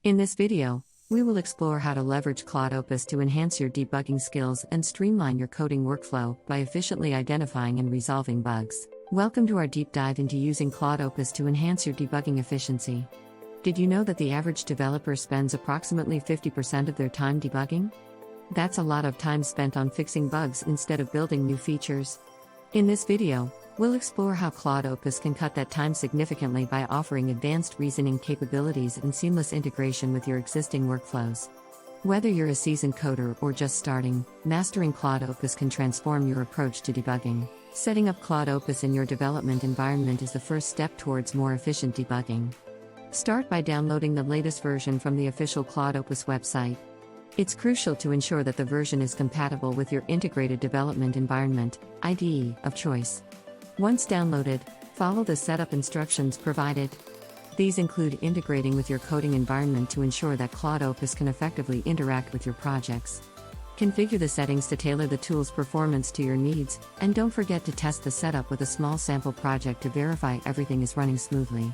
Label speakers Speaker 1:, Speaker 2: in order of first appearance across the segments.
Speaker 1: In this video, we will explore how to leverage Claude Opus to enhance your debugging skills and streamline your coding workflow by efficiently identifying and resolving bugs. Welcome to our deep dive into using Claude Opus to enhance your debugging efficiency. Did you know that the average developer spends approximately 50% of their time debugging? That's a lot of time spent on fixing bugs instead of building new features. In this video, we'll explore how Claude Opus can cut that time significantly by offering advanced reasoning capabilities and seamless integration with your existing workflows. Whether you're a seasoned coder or just starting, mastering Claude Opus can transform your approach to debugging. Setting up Claude Opus in your development environment is the first step towards more efficient debugging. Start by downloading the latest version from the official Claude Opus website. It's crucial to ensure that the version is compatible with your integrated development environment, IDE, of choice. Once downloaded, follow the setup instructions provided. These include integrating with your coding environment to ensure that Claude Opus can effectively interact with your projects. Configure the settings to tailor the tool's performance to your needs, and don't forget to test the setup with a small sample project to verify everything is running smoothly.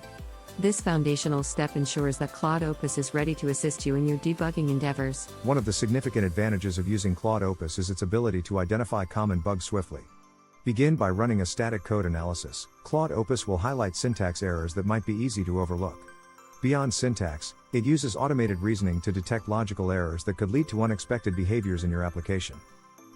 Speaker 1: This foundational step ensures that Claude Opus is ready to assist you in your debugging endeavors.
Speaker 2: One of the significant advantages of using Claude Opus is its ability to identify common bugs swiftly. Begin by running a static code analysis. Claude Opus will highlight syntax errors that might be easy to overlook. Beyond syntax, it uses automated reasoning to detect logical errors that could lead to unexpected behaviors in your application.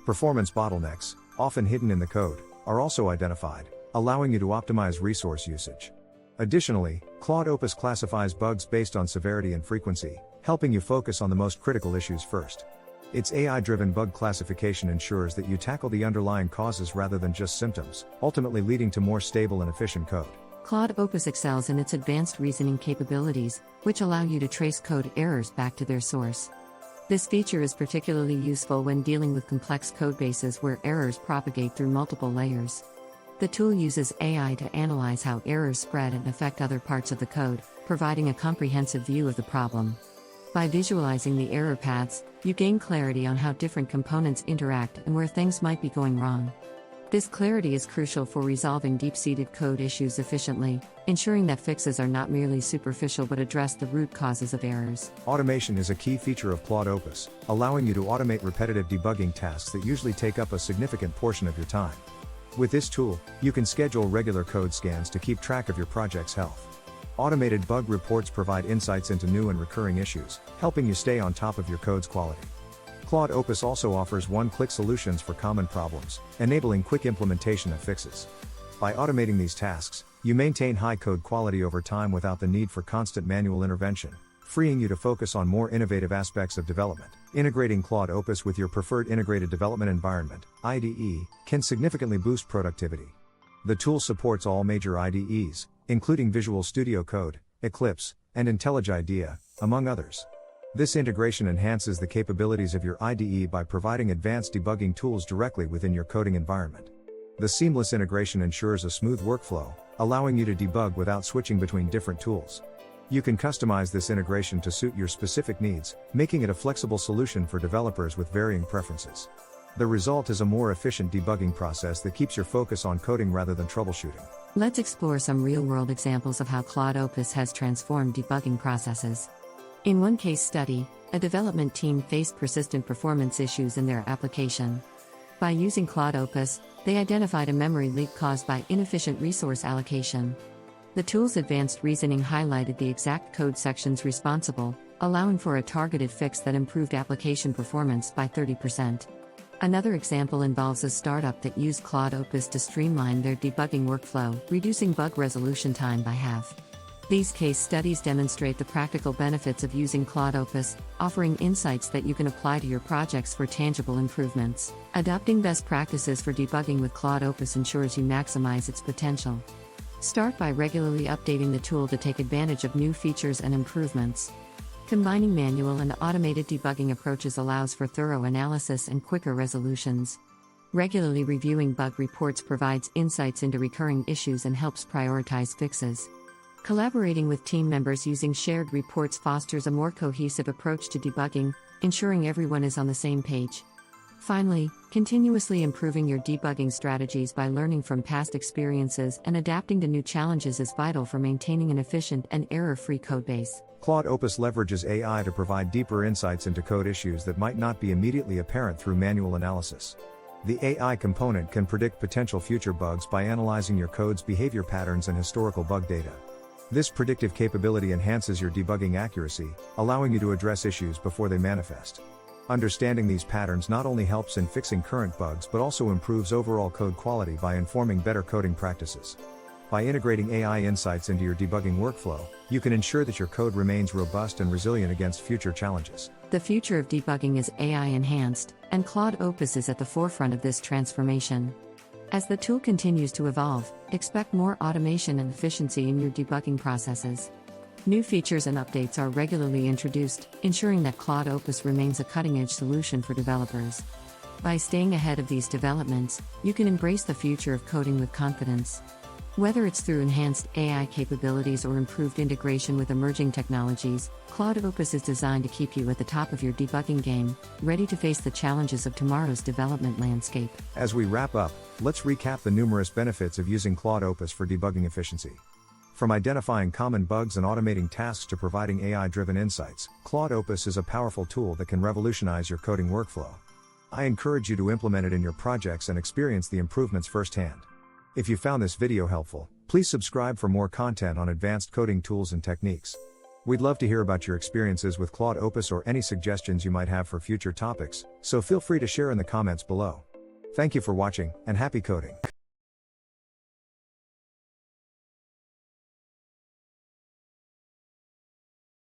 Speaker 2: Performance bottlenecks, often hidden in the code, are also identified, allowing you to optimize resource usage. Additionally, Claude Opus classifies bugs based on severity and frequency, helping you focus on the most critical issues first. Its AI-driven bug classification ensures that you tackle the underlying causes rather than just symptoms, ultimately leading to more stable and efficient code.
Speaker 1: Claude Opus excels in its advanced reasoning capabilities, which allow you to trace code errors back to their source. This feature is particularly useful when dealing with complex codebases where errors propagate through multiple layers. The tool uses AI to analyze how errors spread and affect other parts of the code, providing a comprehensive view of the problem. By visualizing the error paths, you gain clarity on how different components interact and where things might be going wrong. This clarity is crucial for resolving deep-seated code issues efficiently, ensuring that fixes are not merely superficial but address the root causes of errors.
Speaker 2: Automation is a key feature of Claude Opus, allowing you to automate repetitive debugging tasks that usually take up a significant portion of your time. With this tool, you can schedule regular code scans to keep track of your project's health. Automated bug reports provide insights into new and recurring issues, helping you stay on top of your code's quality. Claude Opus also offers one-click solutions for common problems, enabling quick implementation of fixes. By automating these tasks, you maintain high code quality over time without the need for constant manual intervention, freeing you to focus on more innovative aspects of development. Integrating Claude Opus with your preferred integrated development environment, IDE, can significantly boost productivity. The tool supports all major IDEs, including Visual Studio Code, Eclipse, and IntelliJ IDEA, among others. This integration enhances the capabilities of your IDE by providing advanced debugging tools directly within your coding environment. The seamless integration ensures a smooth workflow, allowing you to debug without switching between different tools. You can customize this integration to suit your specific needs, making it a flexible solution for developers with varying preferences. The result is a more efficient debugging process that keeps your focus on coding rather than troubleshooting.
Speaker 1: Let's explore some real-world examples of how Claude Opus has transformed debugging processes. In one case study, a development team faced persistent performance issues in their application. By using Claude Opus, they identified a memory leak caused by inefficient resource allocation. The tool's advanced reasoning highlighted the exact code sections responsible, allowing for a targeted fix that improved application performance by 30%. Another example involves a startup that used Claude Opus to streamline their debugging workflow, reducing bug resolution time by half. These case studies demonstrate the practical benefits of using Claude Opus, offering insights that you can apply to your projects for tangible improvements. Adopting best practices for debugging with Claude Opus ensures you maximize its potential. Start by regularly updating the tool to take advantage of new features and improvements. Combining manual and automated debugging approaches allows for thorough analysis and quicker resolutions. Regularly reviewing bug reports provides insights into recurring issues and helps prioritize fixes. Collaborating with team members using shared reports fosters a more cohesive approach to debugging, ensuring everyone is on the same page. Finally, continuously improving your debugging strategies by learning from past experiences and adapting to new challenges is vital for maintaining an efficient and error-free codebase.
Speaker 2: Claude Opus leverages AI to provide deeper insights into code issues that might not be immediately apparent through manual analysis. The AI component can predict potential future bugs by analyzing your code's behavior patterns and historical bug data. This predictive capability enhances your debugging accuracy, allowing you to address issues before they manifest. Understanding these patterns not only helps in fixing current bugs but also improves overall code quality by informing better coding practices. By integrating AI insights into your debugging workflow, you can ensure that your code remains robust and resilient against future challenges.
Speaker 1: The future of debugging is AI enhanced, and Claude Opus is at the forefront of this transformation. As the tool continues to evolve, expect more automation and efficiency in your debugging processes. New features and updates are regularly introduced, ensuring that Claude Opus remains a cutting-edge solution for developers. By staying ahead of these developments, you can embrace the future of coding with confidence. Whether it's through enhanced AI capabilities or improved integration with emerging technologies, Claude Opus is designed to keep you at the top of your debugging game, ready to face the challenges of tomorrow's development landscape.
Speaker 2: As we wrap up, let's recap the numerous benefits of using Claude Opus for debugging efficiency. From identifying common bugs and automating tasks to providing AI-driven insights, Claude Opus is a powerful tool that can revolutionize your coding workflow. I encourage you to implement it in your projects and experience the improvements firsthand. If you found this video helpful, please subscribe for more content on advanced coding tools and techniques. We'd love to hear about your experiences with Claude Opus or any suggestions you might have for future topics, so feel free to share in the comments below. Thank you for watching, and happy coding.